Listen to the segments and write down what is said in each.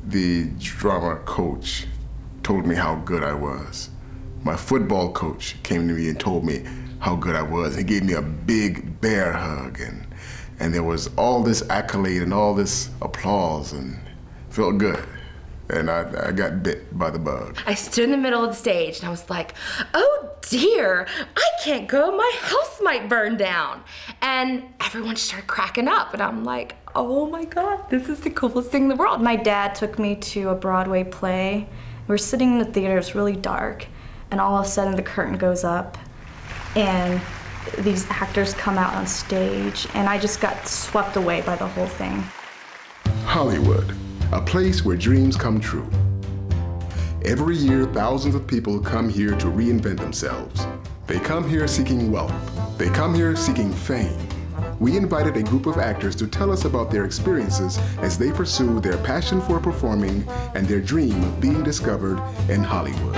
the drama coach told me how good I was. My football coach came to me and told me how good I was. He gave me a big bear hug, and there was all this accolade and all this applause, and felt good. And I got bit by the bug. I stood in the middle of the stage and I was like, oh dear, I can't go, my house might burn down. And everyone started cracking up and I'm like, oh my God, this is the coolest thing in the world. My dad took me to a Broadway play. We were sitting in the theater, it was really dark, and all of a sudden the curtain goes up and these actors come out on stage, and I just got swept away by the whole thing. Hollywood, a place where dreams come true. Every year, thousands of people come here to reinvent themselves. They come here seeking wealth. They come here seeking fame. We invited a group of actors to tell us about their experiences as they pursue their passion for performing and their dream of being discovered in Hollywood.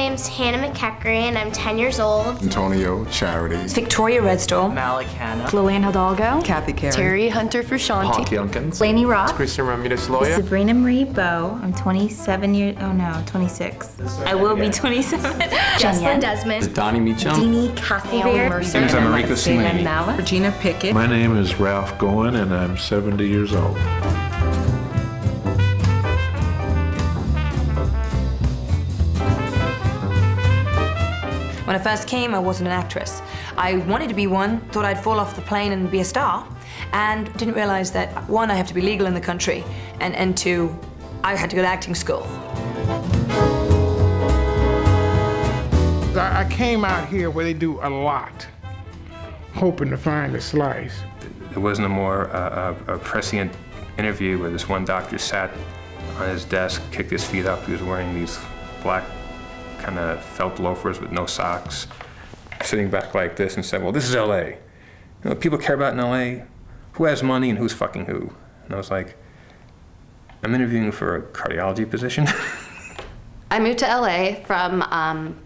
My name's Hannah McCackery, and I'm 10 years old. Antonio, Charity. Victoria Redstall. Malik Hanna. Lillian Hidalgo. Kathy Carey. Terry Hunter Frusciante. Honky Unkins. Lainey Roth. Christian Ramirez Loya. Sabrina Marie Bowe. I'm 27 years, oh no, 26. I will be 27. Jesslyn Desmond. Donnie Meacham. Deanie Cassiver. Mercer. Marika Sweeney. Regina Pickett. My name is Ralph Goen, and I'm 70 years old. When I first came, I wasn't an actress. I wanted to be one, thought I'd fall off the plane and be a star, and didn't realize that, one, I have to be legal in the country, and two, I had to go to acting school. I came out here where they do a lot, hoping to find a slice. There wasn't a more prescient interview where this one doctor sat on his desk, kicked his feet up. He was wearing these black kind of felt loafers with no socks, sitting back like this, and said, well, this is LA. You know what people care about in LA? Who has money and who's fucking who? And I was like, I'm interviewing for a cardiology position. I moved to LA from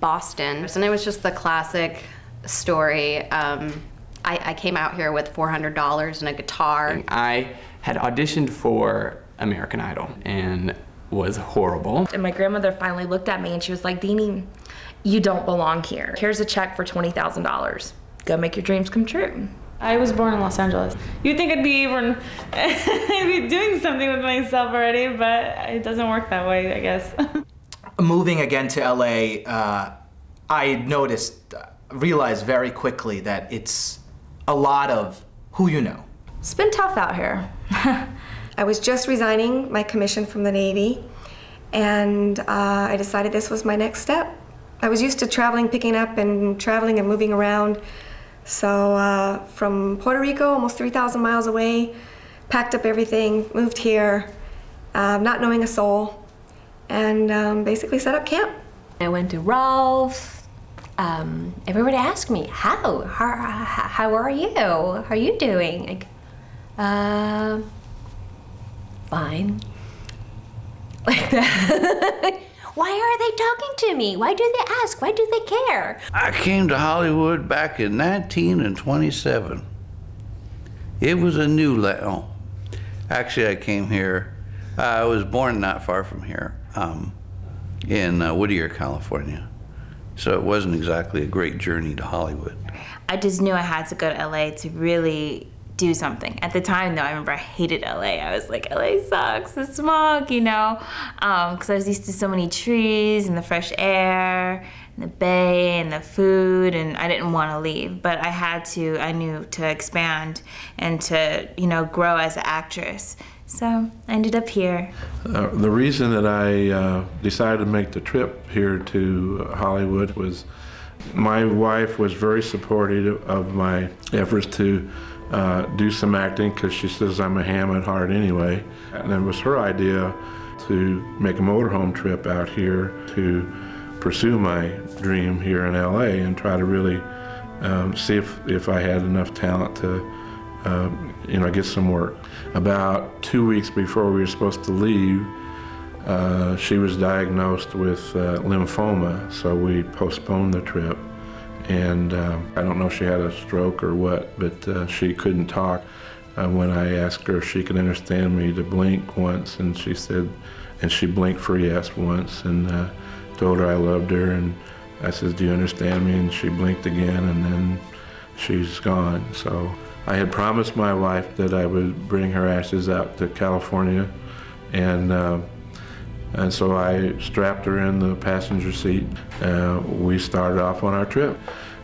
Boston, and it was just the classic story. I came out here with $400 and a guitar. And I had auditioned for American Idol and was horrible. And my grandmother finally looked at me and she was like, Deanie, you don't belong here. Here's a check for $20,000. Go make your dreams come true. I was born in Los Angeles. You'd think I'd be doing something with myself already, but it doesn't work that way, I guess. Moving again to LA, I realized very quickly that it's a lot of who you know. It's been tough out here. I was just resigning my commission from the Navy, and I decided this was my next step. I was used to traveling, picking up and traveling and moving around. So from Puerto Rico, almost 3,000 miles away, packed up everything, moved here, not knowing a soul, and basically set up camp. I went to Ralph. Everybody asked me, how are you? How are you doing? Like, fine. Like that. Why are they talking to me? Why do they ask? Why do they care? I came to Hollywood back in 1927. It was a new land. Actually, I came here. I was born not far from here, in Whittier, California. So it wasn't exactly a great journey to Hollywood. I just knew I had to go to LA to really do something. At the time, though, I remember I hated LA. I was like, LA sucks, the smog, you know? Because I was used to so many trees and the fresh air, and the bay and the food, and I didn't want to leave. But I had to, I knew, to expand and to, you know, grow as an actress. So I ended up here. The reason that I decided to make the trip here to Hollywood was my wife was very supportive of my efforts to do some acting, because she says I'm a ham at heart anyway. And it was her idea to make a motorhome trip out here to pursue my dream here in LA and try to really see if I had enough talent to you know, get some work. About 2 weeks before we were supposed to leave, she was diagnosed with lymphoma, so we postponed the trip. and I don't know if she had a stroke or what, but she couldn't talk. When I asked her if she could understand me, to blink once, and she said, and she blinked for yes once, and told her I loved her, and I said, do you understand me? And she blinked again, and then she's gone. So I had promised my wife that I would bring her ashes out to California, and so I strapped her in the passenger seat. We started off on our trip.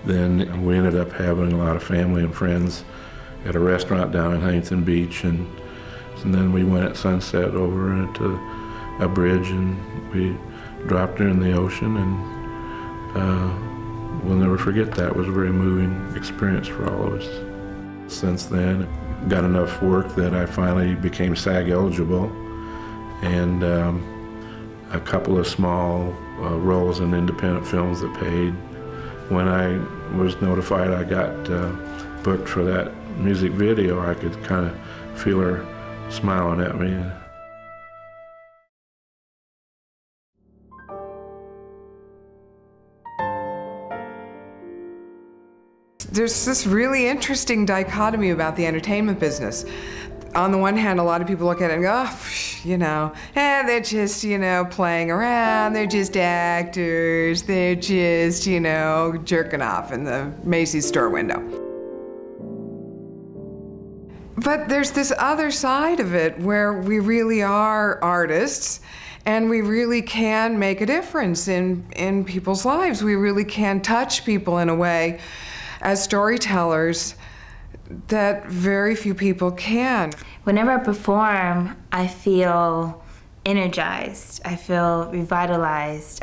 Then we ended up having a lot of family and friends at a restaurant down in Huntington Beach, and then we went at sunset over into a bridge, and we dropped her in the ocean, and we'll never forget that. It was a very moving experience for all of us. Since then, got enough work that I finally became SAG eligible, and a couple of small roles in independent films that paid. When I was notified I got booked for that music video, I could kind of feel her smiling at me. There's this really interesting dichotomy about the entertainment business. On the one hand, a lot of people look at it and go, oh, you know, they're just, you know, playing around, they're just actors, they're just, you know, jerking off in the Macy's store window. But there's this other side of it where we really are artists, and we really can make a difference in people's lives. We really can touch people in a way as storytellers that very few people can. Whenever I perform, I feel energized. I feel revitalized,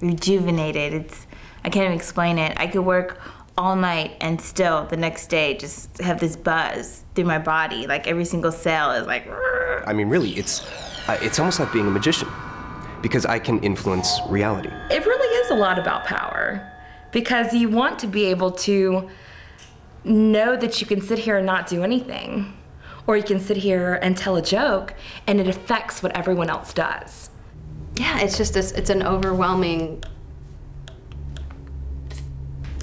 rejuvenated. I can't even explain it. I could work all night and still the next day just have this buzz through my body. Like every single cell is like, rrr. I mean, really, it's almost like being a magician, because I can influence reality. It really is a lot about power, because you want to be able to know that you can sit here and not do anything, or you can sit here and tell a joke and it affects what everyone else does. Yeah, it's just this, it's an overwhelming,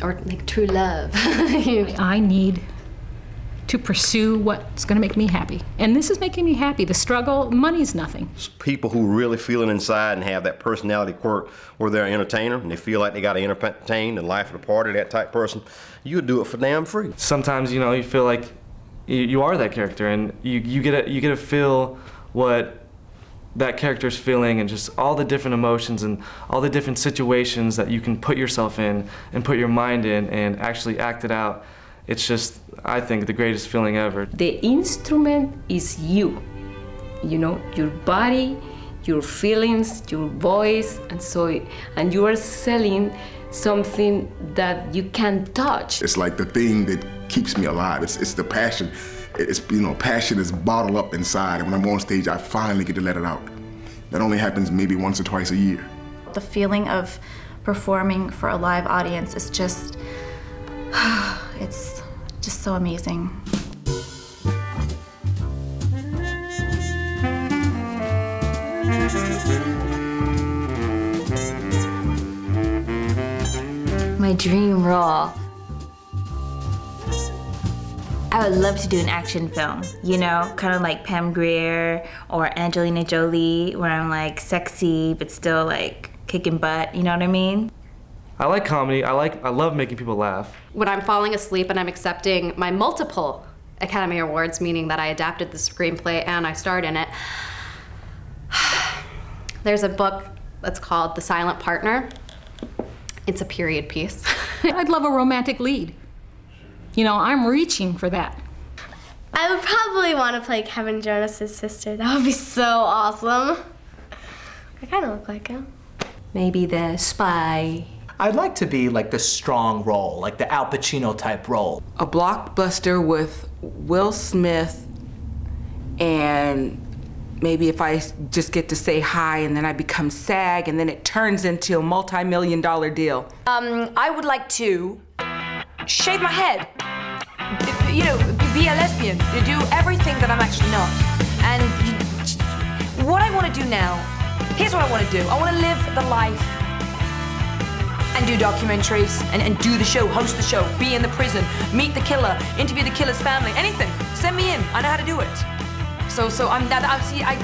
or like true love. I need to pursue what's going to make me happy. And this is making me happy. The struggle, money's nothing. People who really feel it inside and have that personality quirk where they're an entertainer and they feel like they got to entertain and life of the party, that type person, you do it for damn free. Sometimes, you know, you feel like you are that character, and you get to feel what that character's feeling, and just all the different emotions and all the different situations that you can put yourself in and put your mind in and actually act it out. It's just, I think, the greatest feeling ever. The instrument is you. You know, your body, your feelings, your voice, and you are selling something that you can't touch. It's like the thing that keeps me alive. It's the passion. It's, you know, passion is bottled up inside, and when I'm on stage, I finally get to let it out. That only happens maybe once or twice a year. The feeling of performing for a live audience is just, it's just so amazing. My dream role. I would love to do an action film, you know, kind of like Pam Grier or Angelina Jolie, where I'm like sexy but still like kicking butt, you know what I mean? I like comedy. I love making people laugh. When I'm falling asleep and I'm accepting my multiple Academy Awards, meaning that I adapted the screenplay and I starred in it, there's a book that's called The Silent Partner. It's a period piece. I'd love a romantic lead. You know, I'm reaching for that. I would probably want to play Kevin Jonas' sister. That would be so awesome. I kind of look like him. Maybe the spy. I'd like to be like the strong role, like the Al Pacino type role. A blockbuster with Will Smith, and maybe if I just get to say hi and then I become SAG and then it turns into a multi-million-dollar deal. I would like to shave my head, you know, be a lesbian, do everything that I'm actually not. And what I want to do now, here's what I want to do. I want to live the life and do documentaries and do the show, host the show, be in the prison, meet the killer, interview the killer's family, anything. Send me in. I know how to do it. So I'm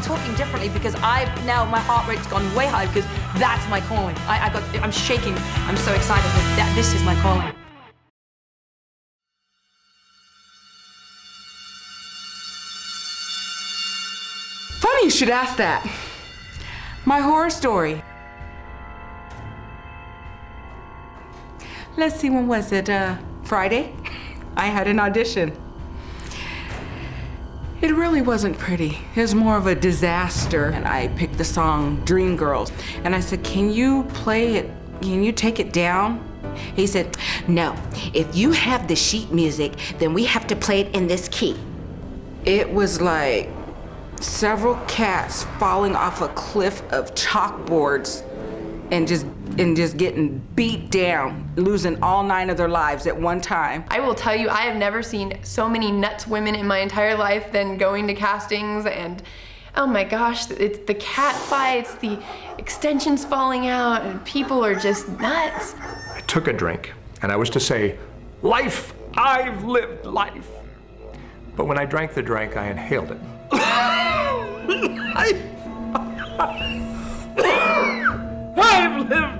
talking differently because now my heart rate's gone way high because that's my calling. I'm shaking. I'm so excited that this is my calling. Funny you should ask that. My horror story. Let's see, when was it? Friday? I had an audition. It really wasn't pretty. It was more of a disaster. And I picked the song Dream Girls. And I said, can you play it? Can you take it down? He said, no. If you have the sheet music, then we have to play it in this key. It was like several cats falling off a cliff of chalkboards and just getting beat down, losing all 9 of their lives at one time. I will tell you, I have never seen so many nuts women in my entire life than going to castings, and oh my gosh, it's the cat fights, the extensions falling out, and people are just nuts. I took a drink, and I was to say, life, I've lived life. But when I drank the drink, I inhaled it. I've lived.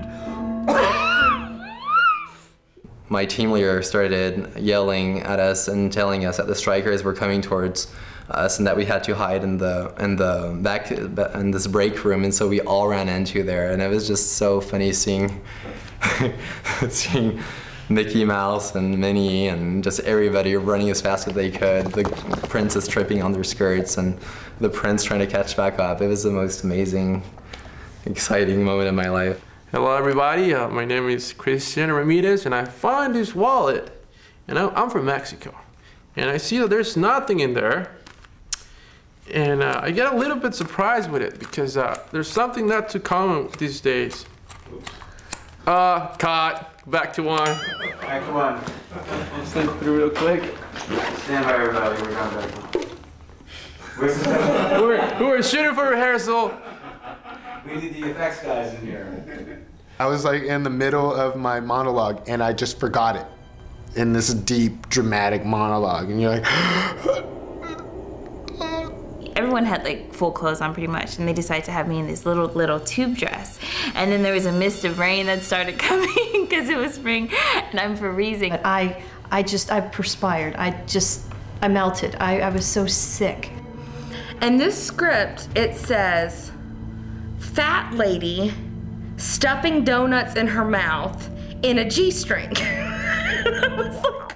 My team leader started yelling at us and telling us that the strikers were coming towards us and that we had to hide in this break room, and so we all ran into there, and it was just so funny seeing seeing Mickey Mouse and Minnie and just everybody running as fast as they could, the princess tripping on their skirts and the prince trying to catch back up. It was the most amazing, exciting moment in my life. Hello everybody, my name is Christian Ramirez, and I found this wallet, and I'm from Mexico, and I see that there's nothing in there, and I get a little bit surprised with it because there's something not too common these days. Cut. Back to one. Back to one. Let's think through real quick. Stand by everybody, we're going back to one. We're shooting for rehearsal. We need the effects guys in here. I was like in the middle of my monologue and I just forgot it in this deep, dramatic monologue. And you're like, everyone had like full clothes on pretty much, and they decided to have me in this little tube dress. And then there was a mist of rain that started coming because it was spring, and I'm freezing. But I perspired. I melted. I was so sick. And this script, it says, fat lady stuffing donuts in her mouth in a G-string. And I was like,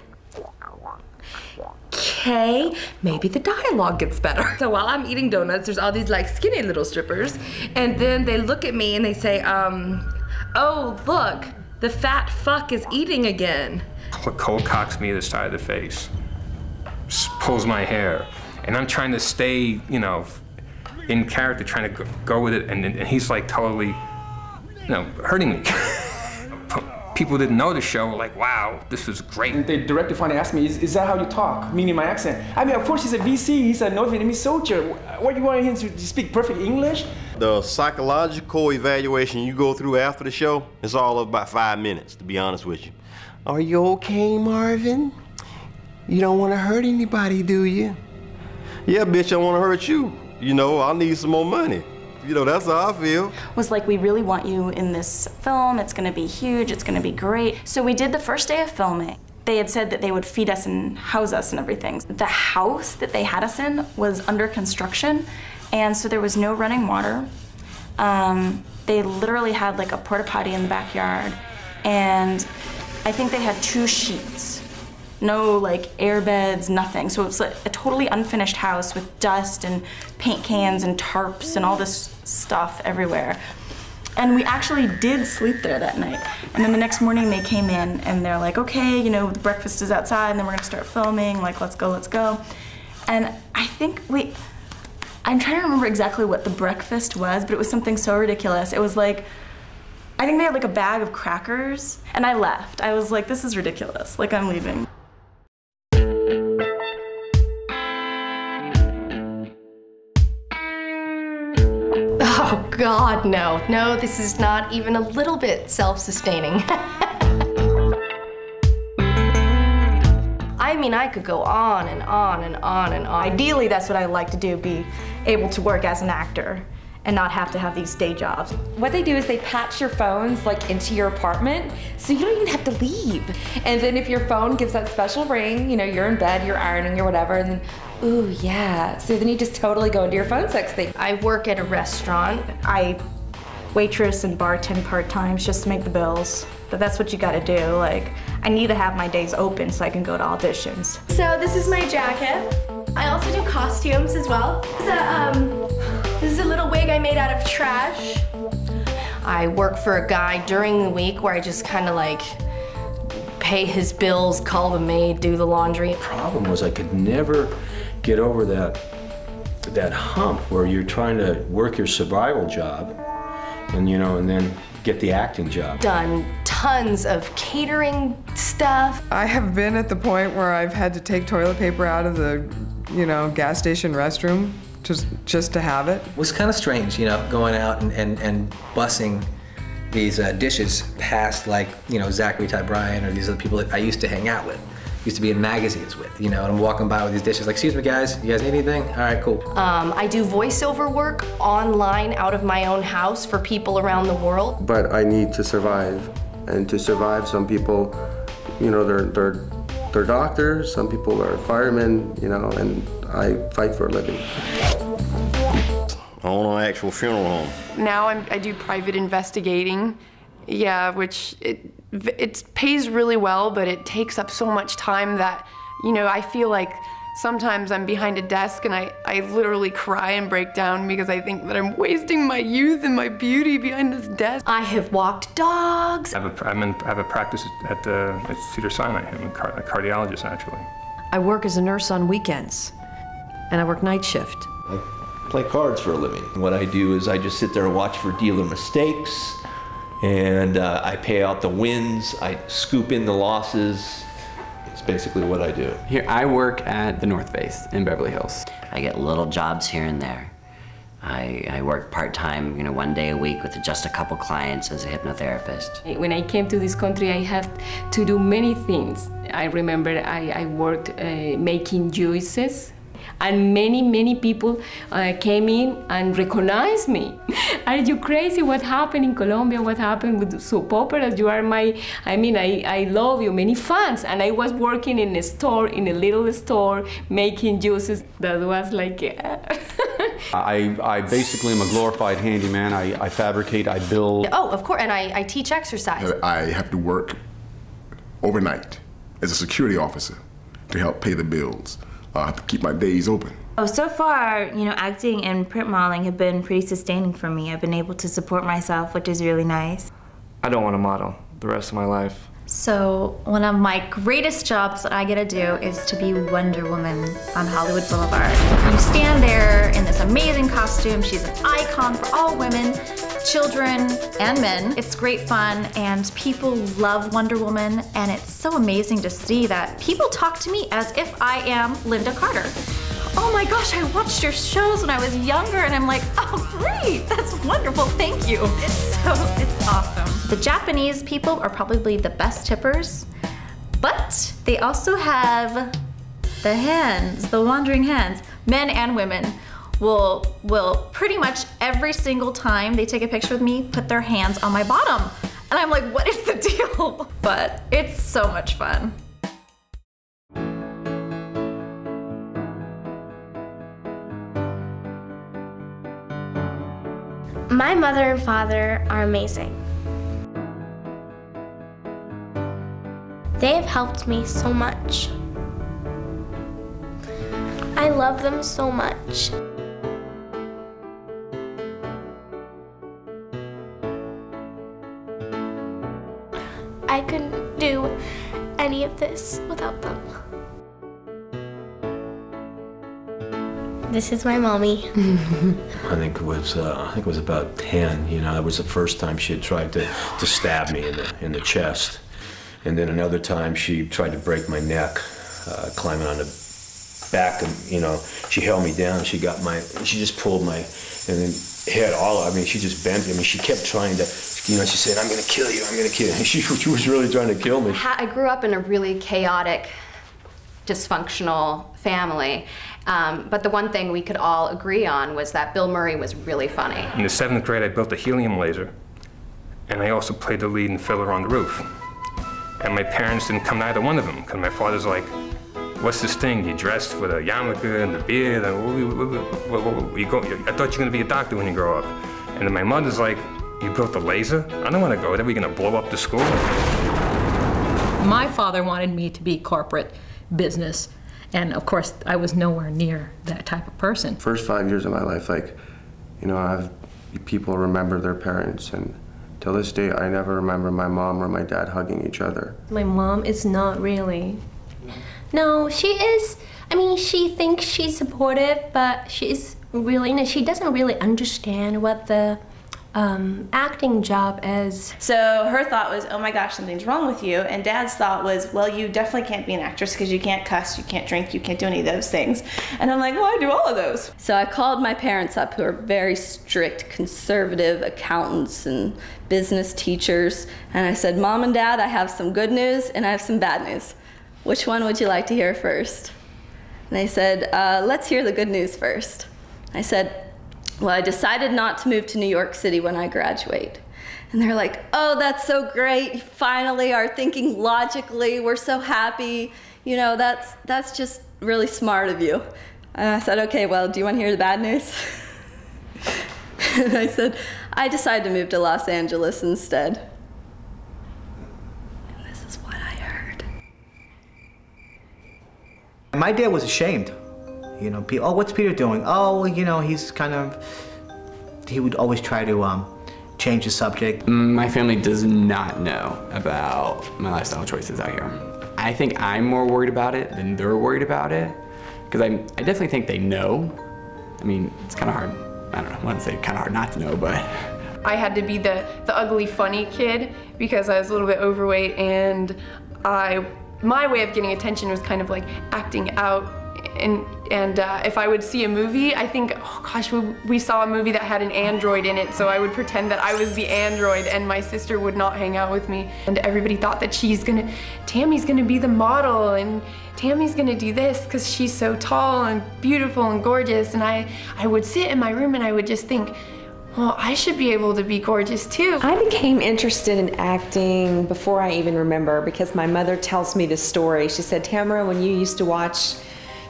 okay, maybe the dialogue gets better. So while I'm eating donuts, there's all these like skinny little strippers, and then they look at me and they say, oh, look, the fat fuck is eating again. Cold cocks me to the side of the face, pulls my hair, and I'm trying to stay, you know, in character, trying to go with it, and he's like totally, you know, hurting me. People didn't know the show were like, wow, this is great. And the director finally asked me, is that how you talk? Meaning my accent. I mean, of course he's a VC, he's a North Vietnamese soldier. What do you want him to speak perfect English? The psychological evaluation you go through after the show is all of about 5 minutes, to be honest with you. Are you okay, Marvin? You don't want to hurt anybody, do you? Yeah, bitch, I want to hurt you. You know, I need some more money. You know, that's how I feel. Was like, we really want you in this film. It's gonna be huge, it's gonna be great. So we did the first day of filming. They had said that they would feed us and house us and everything. The house that they had us in was under construction, and so there was no running water. They literally had like a porta potty in the backyard, and I think they had 2 sheets. No like air beds, nothing. So it was like a totally unfinished house with dust and paint cans and tarps and all this stuff everywhere. And we actually did sleep there that night. And then the next morning they came in and they're like, okay, you know, the breakfast is outside and then we're gonna start filming, like let's go, let's go. And I think I'm trying to remember exactly what the breakfast was, but it was something so ridiculous. It was like, I think they had like a bag of crackers, and I left. I was like, this is ridiculous, like I'm leaving. Oh God, no. No, this is not even a little bit self-sustaining. I mean, I could go on and on and on and on. Ideally, that's what I like to do, be able to work as an actor and not have to have these day jobs. What they do is they patch your phones like into your apartment, so you don't even have to leave. And then if your phone gives that special ring, you know, you're in bed, you're ironing or whatever, and then, ooh, yeah. So then you just totally go into your phone sex thing. I work at a restaurant. I waitress and bartend part-time just to make the bills. But that's what you gotta do. Like, I need to have my days open so I can go to auditions. So this is my jacket. I also do costumes as well. This is a little wig I made out of trash. I work for a guy during the week where I just kind of like pay his bills, call the maid, do the laundry. The problem was I could never get over that hump where you're trying to work your survival job and, you know, and then get the acting job. Done tons of catering stuff. I have been at the point where I've had to take toilet paper out of the, you know, gas station restroom just to have it. It was kind of strange, you know, going out and bussing these dishes past, like, you know, Zachary Ty Bryan or these other people that I used to hang out with, used to be in magazines with, you know, and I'm walking by with these dishes like, excuse me guys, you guys need anything? All right, cool. I do voiceover work online out of my own house for people around the world. But I need to survive, and to survive, some people, you know, they're doctors, some people are firemen, you know, and I fight for a living. I own an actual funeral home. Now I do private investigating, yeah, which it pays really well, but it takes up so much time that, you know, I feel like sometimes I'm behind a desk and I literally cry and break down because I think that I'm wasting my youth and my beauty behind this desk. I have walked dogs. I have a practice at Cedars-Sinai. I'm a cardiologist, actually. I work as a nurse on weekends, and I work night shift. I play cards for a living. What I do is I just sit there and watch for dealer mistakes, and I pay out the wins, I scoop in the losses. It's basically what I do. Here, I work at the North Face in Beverly Hills. I get little jobs here and there. I work part-time, you know, 1 day a week with just a couple clients as a hypnotherapist. When I came to this country, I had to do many things. I remember I worked making juices, and many people came in and recognized me. Are you crazy? What happened in Colombia? What happened with soap operas? You are my, I love you, many fans. And I was working in a store, in a little store, making juices. That was like, I basically am a glorified handyman. I fabricate, I build. Oh, of course, and I teach exercise. I have to work overnight as a security officer to help pay the bills. I have to keep my days open. Oh, so far, you know, acting and print modeling have been pretty sustaining for me. I've been able to support myself, which is really nice. I don't want to model the rest of my life. So one of my greatest jobs that I get to do is to be Wonder Woman on Hollywood Boulevard. You stand there in this amazing costume. She's an icon for all women, children, and men. It's great fun, and people love Wonder Woman, and it's so amazing to see that people talk to me as if I am Linda Carter. Oh my gosh, I watched your shows when I was younger, and I'm like, oh great, that's wonderful, thank you. It's awesome. The Japanese people are probably the best tippers, but they also have the hands, the wandering hands. Men and women will pretty much every single time they take a picture with me, put their hands on my bottom. And I'm like, what is the deal? But it's so much fun. My mother and father are amazing. They have helped me so much. I love them so much. I couldn't do any of this without them. This is my mommy. I think it was about 10. You know, that was the first time she had tried to stab me in the chest, and then another time she tried to break my neck, climbing on the back. And you know, she held me down. She just pulled my, and then hit all, I mean, she just bent. I mean, she kept trying to, you know, she said, I'm gonna kill you, I'm gonna kill you. She was really trying to kill me. I grew up in a really chaotic, dysfunctional family. But the one thing we could all agree on was that Bill Murray was really funny. In the 7th grade, I built a helium laser, and I also played the lead in Fiddler on the Roof. And my parents didn't come to either one of them, because my father's like, what's this thing? You dressed for the yarmulke and the beard, and I thought you were gonna be a doctor when you grow up. And then my mother's like, you built a laser? I don't wanna go there, we're gonna blow up the school. My father wanted me to be corporate business, and of course, I was nowhere near that type of person. First 5 years of my life, like, you know, people remember their parents, and till this day, I never remember my mom or my dad hugging each other. My mom is not really. No, she is. I mean, she thinks she's supportive, but she's really, she doesn't really understand what the acting job is. So her thought was, oh my gosh, something's wrong with you. And Dad's thought was, well, you definitely can't be an actress because you can't cuss, you can't drink, you can't do any of those things. And I'm like, well, I do all of those. So I called my parents up, who are very strict, conservative accountants and business teachers. And I said, Mom and Dad, I have some good news and I have some bad news. Which one would you like to hear first? And they said, let's hear the good news first. I said, well, I decided not to move to New York City when I graduate. And they're like, oh, that's so great. You finally are thinking logically. We're so happy. You know, that's just really smart of you. And I said, okay, well, do you want to hear the bad news? And I said, I decided to move to Los Angeles instead. And this is what I heard. My dad was ashamed. You know, oh, what's Peter doing? Oh, well, you know, he's kind of, he would always try to change the subject. My family does not know about my lifestyle choices out here. I think I'm more worried about it than they're worried about it, because I definitely think they know. I mean, it's kind of hard. I don't know, I wouldn't say kind of hard not to know, but. I had to be the ugly, funny kid because I was a little bit overweight, and my way of getting attention was kind of like acting out. And if I would see a movie, I think, oh gosh, we saw a movie that had an android in it, so I would pretend that I was the android and my sister would not hang out with me. And everybody thought that Tammy's gonna be the model, and Tammy's gonna do this because she's so tall and beautiful and gorgeous. And I would sit in my room and I would just think, well, I should be able to be gorgeous too. I became interested in acting before I even remember, because my mother tells me this story. She said, Tamara, when you used to watch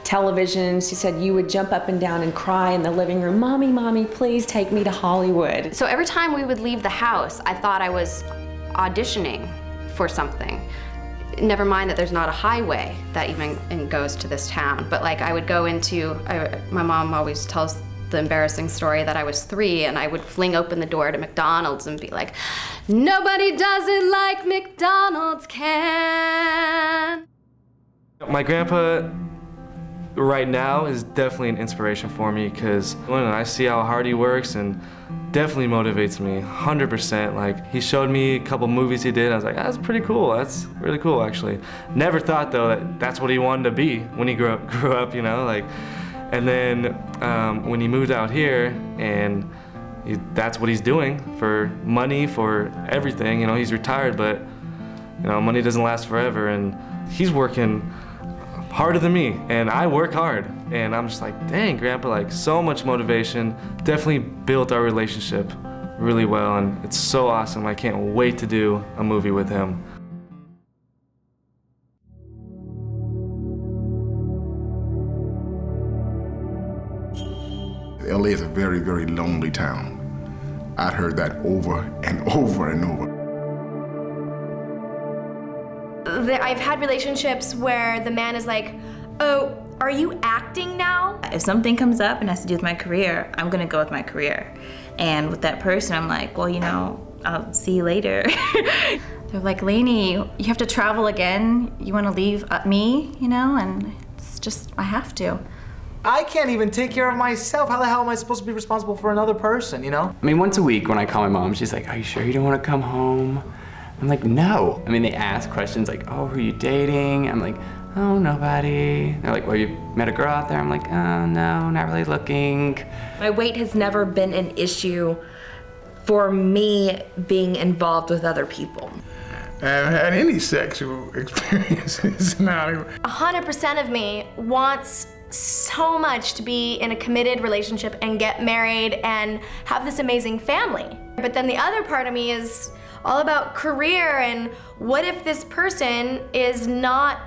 television, she said you would jump up and down and cry in the living room, Mommy, Mommy, please take me to Hollywood. So every time we would leave the house, I thought I was auditioning for something. Never mind that there's not a highway that even goes to this town, but like I would go into, my mom always tells the embarrassing story that I was 3 and I would fling open the door to McDonald's and be like, nobody does it like McDonald's can. My grandpa right now is definitely an inspiration for me, because when I see how hard he works, and definitely motivates me 100%. Like, he showed me a couple movies he did. I was like, that's pretty cool. That's really cool, actually. Never thought though that that's what he wanted to be when he grew up, you know, like. And then when he moved out here, and that's what he's doing for money, for everything. You know, he's retired, but you know, money doesn't last forever, and he's working harder than me, and I work hard. And I'm just like, dang, Grandpa, like, so much motivation. Definitely built our relationship really well, and it's so awesome. I can't wait to do a movie with him. LA is a very, very lonely town. I'd heard that over and over and over. I've had relationships where the man is like, oh, are you acting now? If something comes up and has to do with my career, I'm gonna go with my career. And with that person, I'm like, well, you know, I'll see you later. They're like, Lainey, you have to travel again. You wanna leave me, you know? And it's just, I have to. I can't even take care of myself. How the hell am I supposed to be responsible for another person, you know? I mean, once a week when I call my mom, she's like, are you sure you don't want to come home? I'm like, no. I mean, they ask questions like, oh, who are you dating? I'm like, oh, nobody. They're like, well, you met a girl out there? I'm like, oh, no, not really looking. My weight has never been an issue for me being involved with other people. I haven't had any sexual experiences in Hollywood. 100% of me wants so much to be in a committed relationship and get married and have this amazing family. But then the other part of me is all about career, and what if this person is not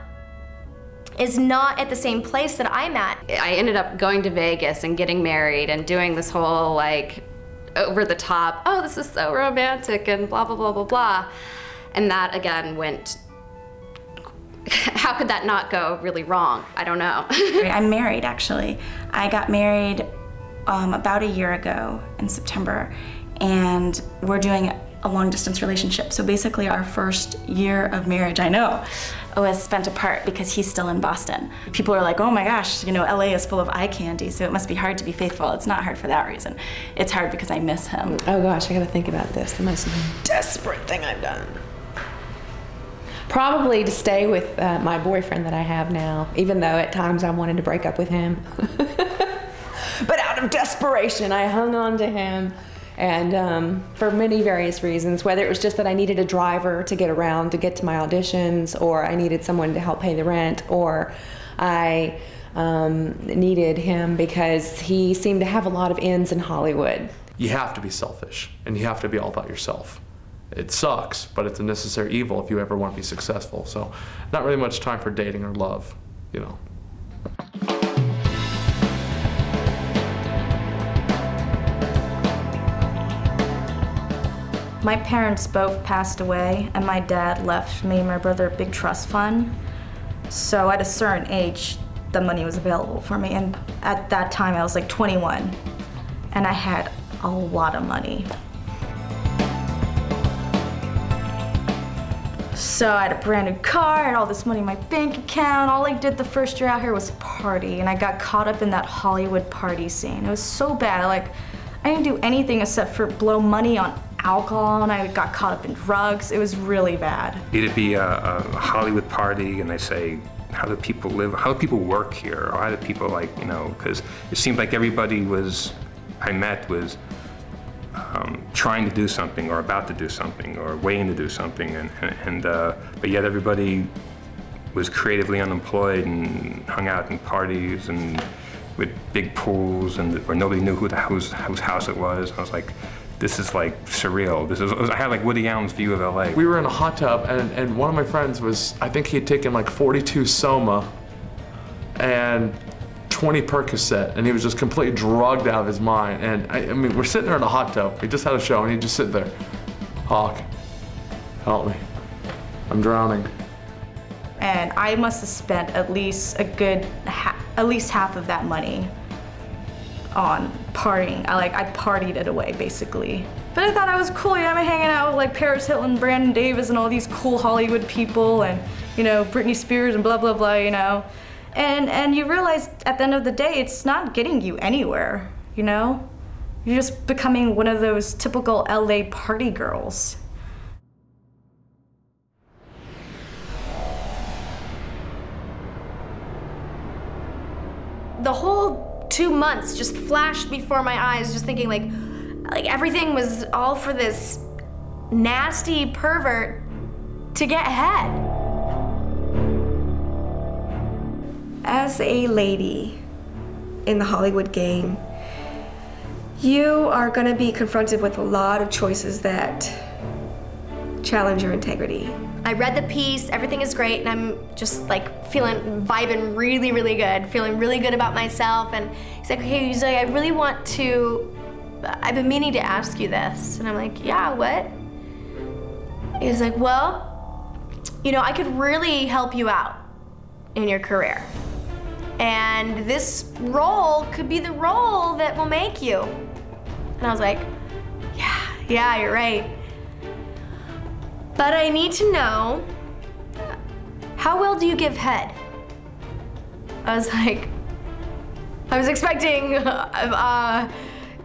at the same place that I'm at? I ended up going to Vegas and getting married and doing this whole like over the top, oh, this is so romantic and blah, blah, blah, blah, blah. And that again went, how could that not go really wrong? I don't know. I'm married, actually. I got married about a year ago in September, and we're doing a long-distance relationship. So basically our first year of marriage, I know, was spent apart because he's still in Boston. People are like, oh my gosh, you know, LA is full of eye candy, so it must be hard to be faithful. It's not hard for that reason. It's hard because I miss him. Oh gosh, I gotta think about this. The most desperate thing I've done. Probably to stay with my boyfriend that I have now, even though at times I wanted to break up with him. But out of desperation, I hung on to him. And for many various reasons, whether it was just that I needed a driver to get around to get to my auditions, or I needed someone to help pay the rent, or I needed him because he seemed to have a lot of ends in Hollywood. You have to be selfish, and you have to be all about yourself. It sucks, but it's a necessary evil if you ever want to be successful. So not really much time for dating or love, you know. My parents both passed away, and my dad left me and my brother a big trust fund. So at a certain age, the money was available for me, and at that time I was like 21, and I had a lot of money. So I had a brand new car, I had all this money in my bank account. All I did the first year out here was party, and I got caught up in that Hollywood party scene. It was so bad, like, I didn't do anything except for blow money on alcohol, and I got caught up in drugs. It was really bad. It'd be a Hollywood party, and they say, how do people live, how do people work here? Or how do people, like, you know, because it seemed like everybody I met was trying to do something, or about to do something, or waiting to do something, but yet everybody was creatively unemployed and hung out in parties and with big pools, and where nobody knew whose house it was. I was like, this is like surreal. I had like Woody Allen's view of LA. We were in a hot tub, and one of my friends was, I think he had taken like 42 Soma and 20 Percocet, and he was just completely drugged out of his mind. And I mean, we're sitting there in a hot tub. We just had a show, and he just sit there. Hawk, help me. I'm drowning. And I must have spent at least at least half of that money on partying. I partied it away, basically. But I thought I was cool, you know, I'm hanging out with like Paris Hilton, Brandon Davis, and all these cool Hollywood people, and, you know, Britney Spears and blah, blah, blah, you know. And you realize at the end of the day, it's not getting you anywhere, you know? You're just becoming one of those typical LA party girls. The whole 2 months just flashed before my eyes, just thinking like everything was all for this nasty pervert to get head. As a lady in the Hollywood game, you are going to be confronted with a lot of choices that challenge your integrity. I read the piece, everything is great, and I'm just like vibing really, really good, feeling really good about myself. And he's like, okay, I really want to, I've been meaning to ask you this. And I'm like, yeah, what? He's like, well, you know, I could really help you out in your career. And this role could be the role that will make you. And I was like, yeah, you're right. But I need to know, how well do you give head? I was like, I was expecting,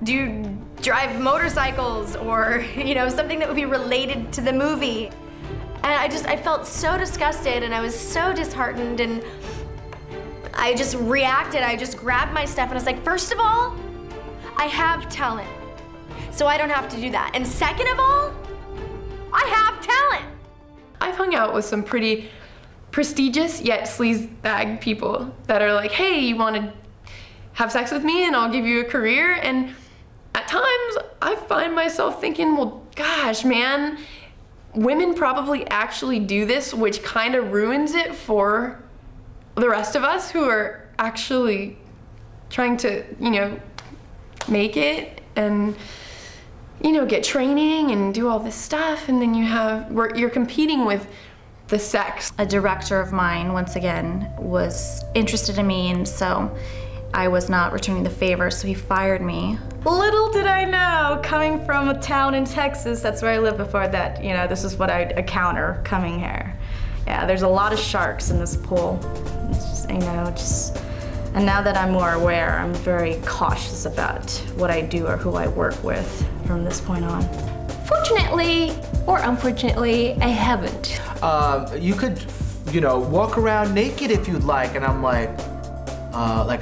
do you drive motorcycles, or, you know, something that would be related to the movie? And I felt so disgusted and I was so disheartened, and I just reacted. I just grabbed my stuff and I was like, first of all, I have talent, so I don't have to do that. And second of all, I have talent. I've hung out with some pretty prestigious yet sleazebag people that are like, hey, you want to have sex with me and I'll give you a career? And at times I find myself thinking, well, gosh, man, women probably actually do this, which kind of ruins it for the rest of us who are actually trying to, you know, make it and, you know, get training and do all this stuff. And then you're competing with the sex. A director of mine, once again, was interested in me, and so I was not returning the favor, so he fired me. Little did I know, coming from a town in Texas, that's where I lived before, that, you know, this is what I'd encounter coming here. Yeah, there's a lot of sharks in this pool. It's just, you know, and now that I'm more aware, I'm very cautious about what I do or who I work with from this point on. Fortunately, or unfortunately, I haven't. You could, you know, walk around naked if you'd like, and I'm like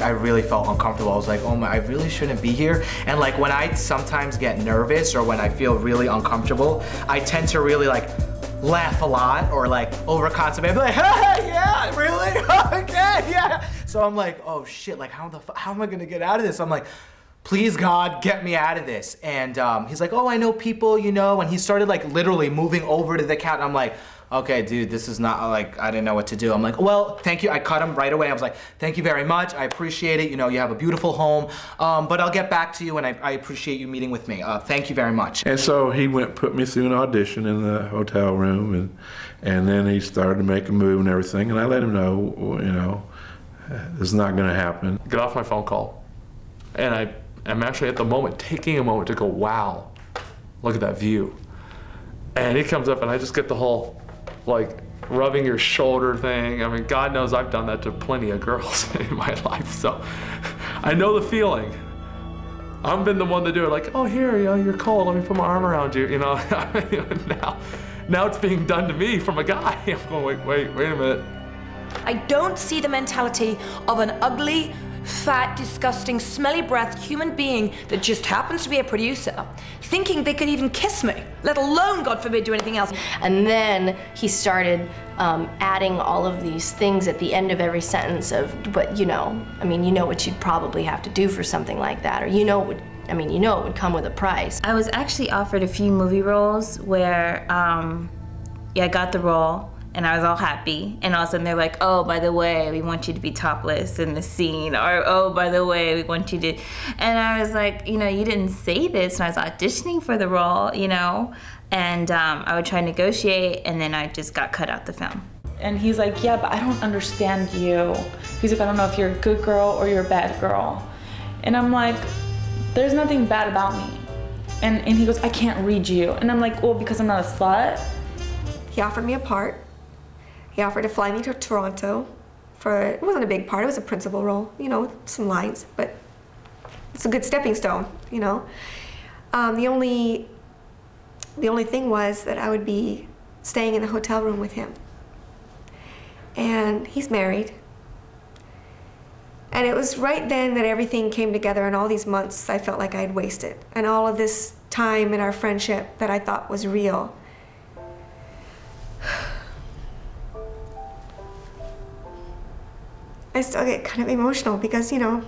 I really felt uncomfortable. I was like, oh my, I really shouldn't be here. And like when I sometimes get nervous or when I feel really uncomfortable, I tend to really like laugh a lot or like overconcentrate. I'd be like, hey, yeah, really? Okay, yeah. So I'm like, oh shit, like how am I gonna get out of this? I'm like, please God, get me out of this. And he's like, oh, I know people, you know, and he started like literally moving over to the couch. And I'm like, okay, dude, this is not like, I didn't know what to do. I'm like, well, thank you. I cut him right away. I was like, thank you very much. I appreciate it. You know, you have a beautiful home, but I'll get back to you, and I appreciate you meeting with me. Thank you very much. And so he put me through an audition in the hotel room, and then he started to make a move and everything, and I let him know, you know, this is not gonna happen. Get off my phone call. And I'm actually at the moment, taking a moment to go, wow, look at that view. And he comes up and I just get the whole, like, rubbing your shoulder thing. I mean, God knows I've done that to plenty of girls in my life, so I know the feeling. I've been the one to do it, like, oh, here, you know, you're cold, let me put my arm around you, you know. Now it's being done to me from a guy. I'm going, wait a minute. I don't see the mentality of an ugly, fat, disgusting, smelly-breathed human being that just happens to be a producer, thinking they could even kiss me, let alone, God forbid, do anything else. And then he started adding all of these things at the end of every sentence of, but you know, I mean, you know what you'd probably have to do for something like that, or you know, it would come with a price. I was actually offered a few movie roles where, yeah, I got the role, and I was all happy, and all of a sudden they're like, oh, by the way, we want you to be topless in the scene, or oh, by the way, we want you to, and I was like, you know, you didn't say this when I was auditioning for the role, you know, and I would try to negotiate, and then I just got cut out the film. And he's like, yeah, but I don't understand you. He's like, I don't know if you're a good girl or you're a bad girl. And I'm like, there's nothing bad about me. And he goes, I can't read you. And I'm like, well, because I'm not a slut? He offered me a part. He offered to fly me to Toronto it wasn't a big part, it was a principal role, you know, with some lines, but it's a good stepping stone, you know. The only thing was that I would be staying in the hotel room with him. And he's married. And it was right then that everything came together, and all these months I felt like I had wasted. And all of this time in our friendship that I thought was real. I still get kind of emotional because, you know,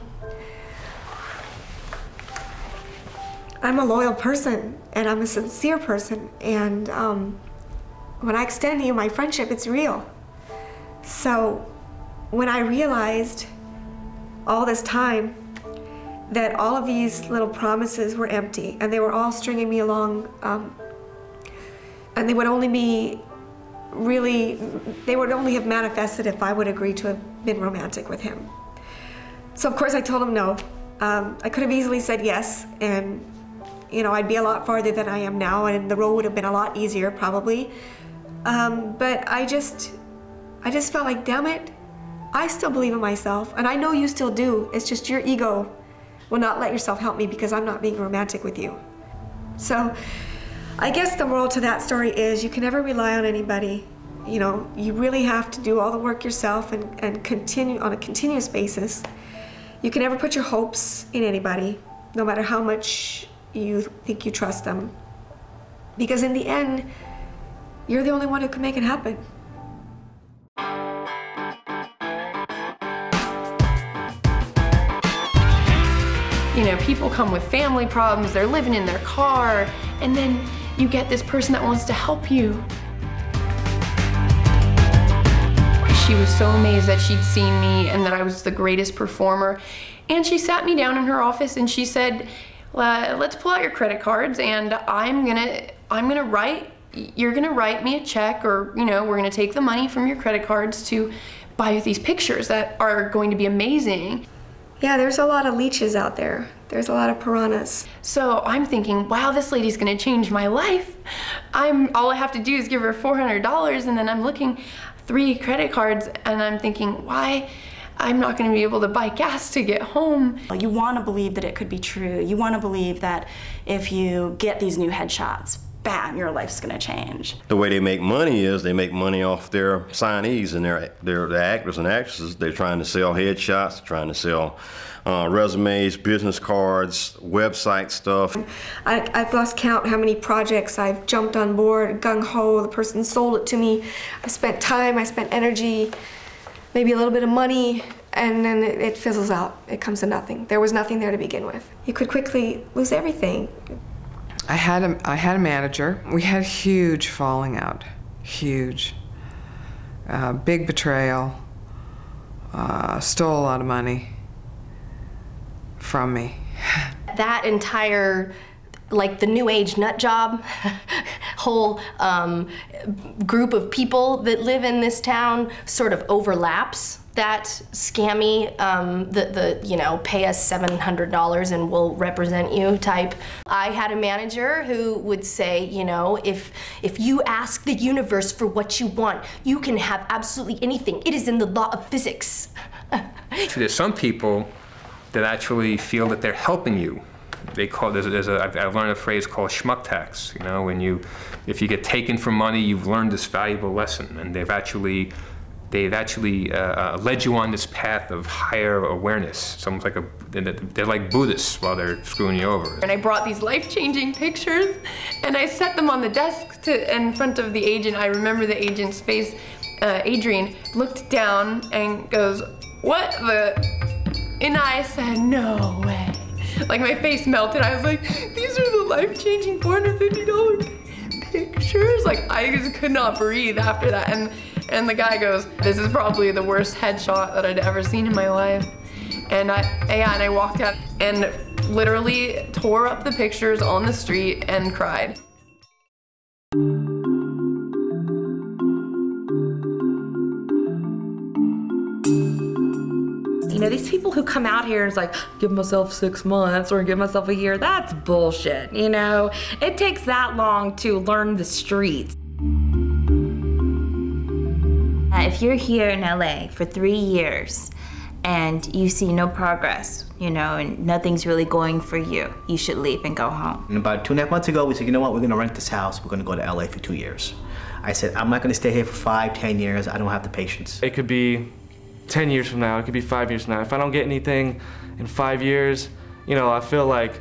I'm a loyal person and I'm a sincere person, and when I extend to you my friendship, it's real. So when I realized all this time that all of these little promises were empty and they were all stringing me along, and they would only have manifested if I would agree to have been romantic with him. So of course I told him no. I could have easily said yes, and you know, I'd be a lot farther than I am now, and the role would have been a lot easier probably. But I just felt like, damn it, I still believe in myself, and I know you still do. It's just your ego will not let yourself help me because I'm not being romantic with you. So I guess the moral to that story is you can never rely on anybody. You know, you really have to do all the work yourself and continue on a continuous basis. You can never put your hopes in anybody, no matter how much you think you trust them. Because in the end, you're the only one who can make it happen. You know, people come with family problems, they're living in their car, and then you get this person that wants to help you. She was so amazed that she'd seen me and that I was the greatest performer. And she sat me down in her office and she said, let's pull out your credit cards and you're gonna write me a check, or, you know, we're gonna take the money from your credit cards to buy these pictures that are going to be amazing. Yeah, there's a lot of leeches out there. There's a lot of piranhas. So I'm thinking, wow, this lady's gonna change my life. All I have to do is give her $400, and then I'm looking 3 credit cards, and I'm thinking, why? I'm not gonna be able to buy gas to get home. You wanna believe that it could be true. You wanna believe that if you get these new headshots, bam, your life's gonna change. The way they make money is they make money off their signees and their actors and actresses. They're trying to sell headshots, trying to sell resumes, business cards, website stuff. I've lost count how many projects I've jumped on board, gung-ho, the person sold it to me. I spent time, I spent energy, maybe a little bit of money, and then it fizzles out. It comes to nothing. There was nothing there to begin with. You could quickly lose everything. I had a manager. We had huge falling out, huge. Big betrayal, stole a lot of money from me. That entire, like the new age nut job, whole group of people that live in this town sort of overlaps. That scammy, you know, pay us $700 and we'll represent you type. I had a manager who would say, you know, if you ask the universe for what you want, you can have absolutely anything. It is in the law of physics. There's some people that actually feel that they're helping you. They call I've learned a phrase called schmuck tax. You know, if you get taken for money, you've learned this valuable lesson, and they've actually led you on this path of higher awareness. It's almost like they're like Buddhists while they're screwing you over. And I brought these life-changing pictures and I set them on the desk in front of the agent. I remember the agent's face. Adrian looked down and goes, "What the?" And I said, "No way." Like my face melted. I was like, "These are the life-changing $450 pictures?" Like I just could not breathe after that. And the guy goes, "This is probably the worst headshot that I'd ever seen in my life." And I walked out and literally tore up the pictures on the street and cried. You know, these people who come out here and it's like, give myself 6 months or give myself a year, that's bullshit, you know? It takes that long to learn the streets. If you're here in LA for 3 years and you see no progress, you know, and nothing's really going for you, you should leave and go home. And about 2.5 months ago, we said, you know what, we're gonna rent this house, we're gonna go to LA for 2 years. I said, I'm not gonna stay here for 5, 10 years, I don't have the patience. It could be 10 years from now, it could be 5 years from now. If I don't get anything in 5 years, you know, I feel like,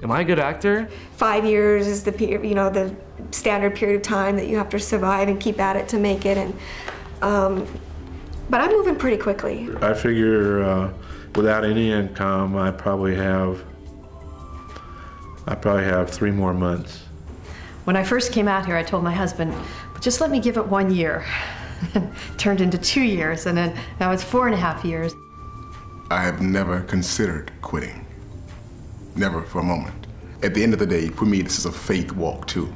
am I a good actor? 5 years is the standard period of time that you have to survive and keep at it to make it. And but I'm moving pretty quickly. I figure without any income, I probably have 3 more months. When I first came out here, I told my husband, just let me give it 1 year. Turned into 2 years, and then now it's 4.5 years. I have never considered quitting. Never for a moment. At the end of the day, for me, this is a faith walk too.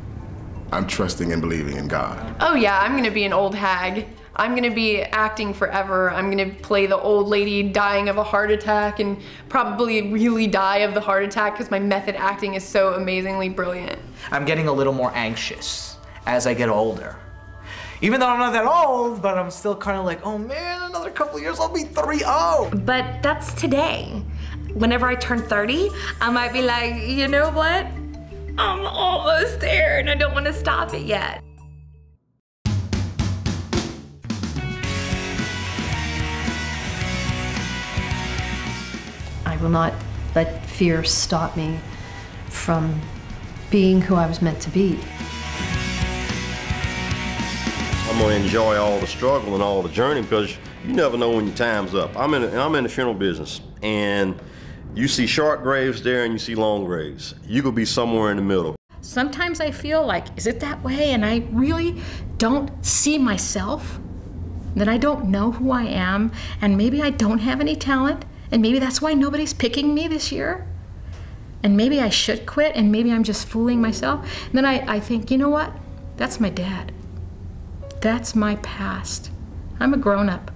I'm trusting and believing in God. Oh yeah, I'm gonna be an old hag. I'm gonna be acting forever. I'm gonna play the old lady dying of a heart attack and probably really die of the heart attack because my method acting is so amazingly brilliant. I'm getting a little more anxious as I get older. Even though I'm not that old, but I'm still kind of like, oh man, another couple years I'll be 3-0. But that's today. Whenever I turn 30, I might be like, you know what? I'm almost there and I don't want to stop it yet. I will not let fear stop me from being who I was meant to be. I'm gonna enjoy all the struggle and all the journey because you never know when your time's up. I'm in the funeral business, and you see short graves there and you see long graves. You could be somewhere in the middle. Sometimes I feel like, is it that way? And I really don't see myself, that I don't know who I am, and maybe I don't have any talent, and maybe that's why nobody's picking me this year. And maybe I should quit, and maybe I'm just fooling myself. And then I think, you know what? That's my dad. That's my past. I'm a grown-up.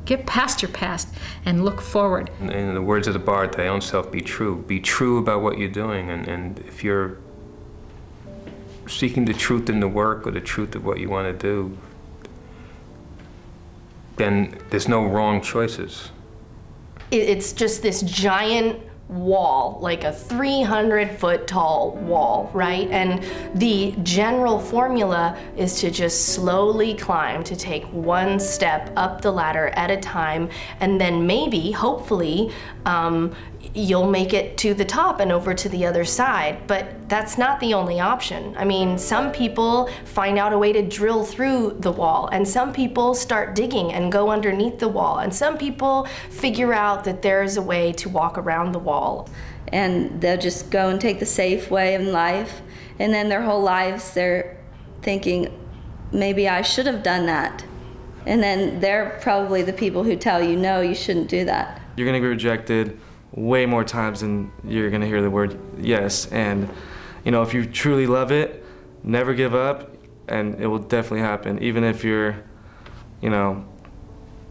Get past your past and look forward. In the words of the bard, thy own self be true. Be true about what you're doing, and if you're seeking the truth in the work or the truth of what you want to do, then there's no wrong choices. It's just this giant wall, like a 300-foot tall wall, right? And the general formula is to just slowly climb, to take one step up the ladder at a time, and then maybe, hopefully, you'll make it to the top and over to the other side. But that's not the only option. I mean, some people find out a way to drill through the wall, and some people start digging and go underneath the wall, and some people figure out that there's a way to walk around the wall. And they'll just go and take the safe way in life, and then their whole lives they're thinking, maybe I should have done that. And then they're probably the people who tell you, no, you shouldn't do that. You're gonna be rejected way more times than you're gonna hear the word yes. And you know, if you truly love it, never give up, and it will definitely happen, even if you're, you know,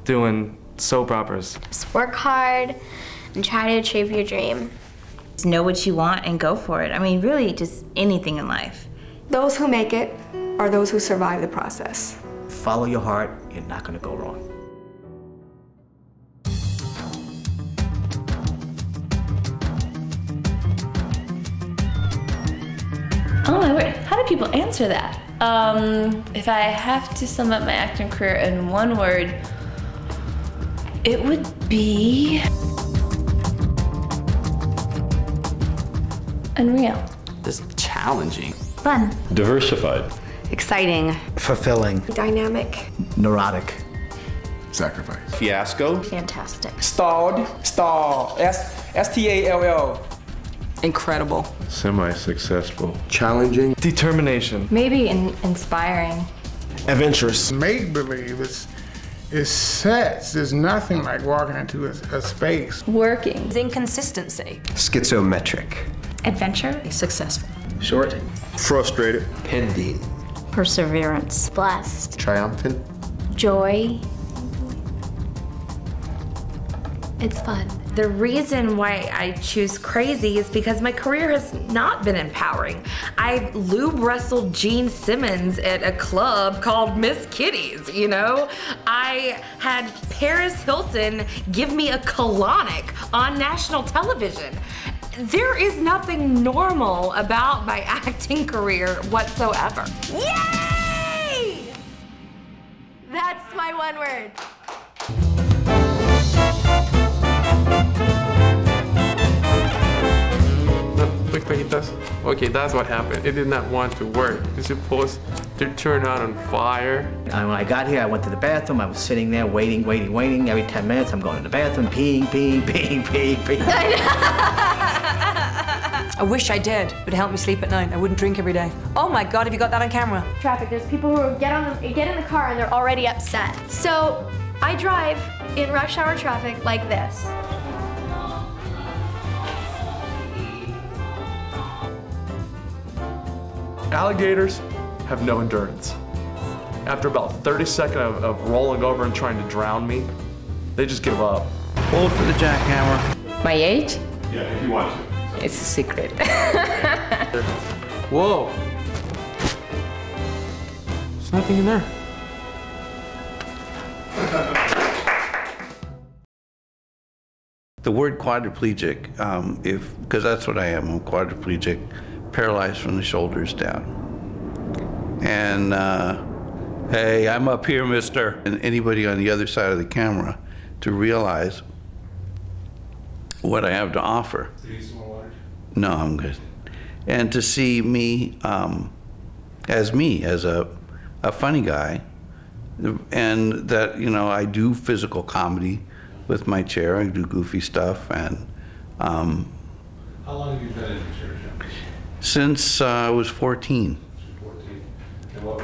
doing soap operas. Just work hard and try to achieve your dream. Just know what you want and go for it. I mean, really, just anything in life. Those who make it are those who survive the process. Follow your heart, you're not gonna go wrong. Oh my word, how do people answer that? If I have to sum up my acting career in one word, it would be unreal. Just challenging. Fun. Diversified. Exciting. Fulfilling. Dynamic. Neurotic. Sacrifice. Fiasco. Fantastic. Stalled. S-T-A-L-L. Incredible. Semi-successful. Challenging. Determination. Maybe inspiring. Adventurous. Make-believe is sets. There's nothing like walking into a space. Working. Inconsistency. Schizometric. Adventure. Successful. Short. Frustrated. Pending. Perseverance. Blessed. Triumphant. Joy. It's fun. The reason why I choose crazy is because my career has not been empowering. I lube wrestled Gene Simmons at a club called Miss Kitty's, you know? I had Paris Hilton give me a colonic on national television. There is nothing normal about my acting career whatsoever. Yay! That's my one word. Okay, that's what happened. It did not want to work. It's supposed to turn on fire. And when I got here, I went to the bathroom. I was sitting there waiting. Every 10 minutes, I'm going to the bathroom, peeing. I wish I did. It would help me sleep at night. I wouldn't drink every day. Oh my God, have you got that on camera? Traffic, there's people who get in the car and they're already upset. So I drive in rush hour traffic like this. Alligators have no endurance. After about 30 seconds of rolling over and trying to drown me, they just give up. Hold for the jackhammer. My age? Yeah, if you want to. It's a secret. Whoa. There's nothing in there. The word quadriplegic, because that's what I am, I'm quadriplegic. paralyzed from the shoulders down. And hey, I'm up here, mister. And anybody on the other side of the camera to realize what I have to offer. Do you need some more water? No, I'm good. And to see me as a funny guy, and that, you know, I do physical comedy with my chair. I do goofy stuff, and How long have you been in the chair, Jim? Since I was 14. 14. And what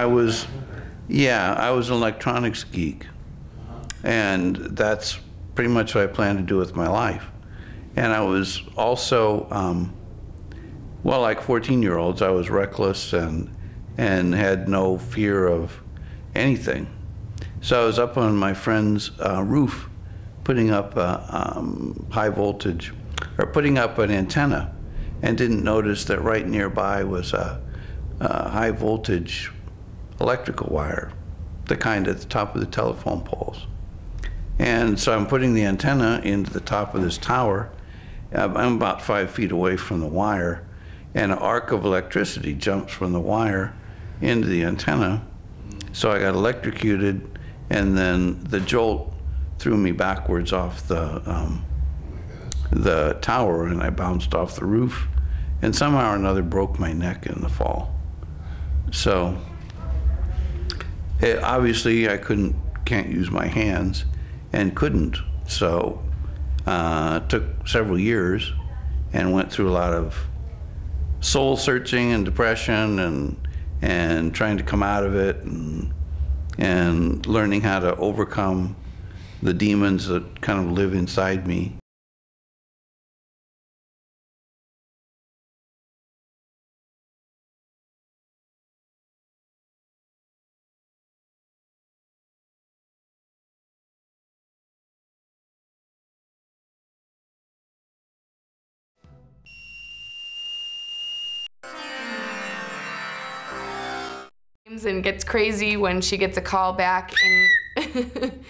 was I was an electronics geek, and that's pretty much what I plan to do with my life. And I was also, well, like 14-year-olds, I was reckless and had no fear of anything. So I was up on my friend's roof, putting up high voltage, or putting up an antenna, and didn't notice that right nearby was a high voltage electrical wire, the kind at the top of the telephone poles. And so I'm putting the antenna into the top of this tower. I'm about 5 feet away from the wire, and an arc of electricity jumps from the wire into the antenna. So I got electrocuted, and then the jolt threw me backwards off the tower, and I bounced off the roof, and somehow or another broke my neck in the fall. So obviously I can't use my hands, and couldn't. So it took several years, and went through a lot of soul searching and depression, and trying to come out of it, and learning how to overcome the demons that kind of live inside me. And gets crazy when she gets a call back and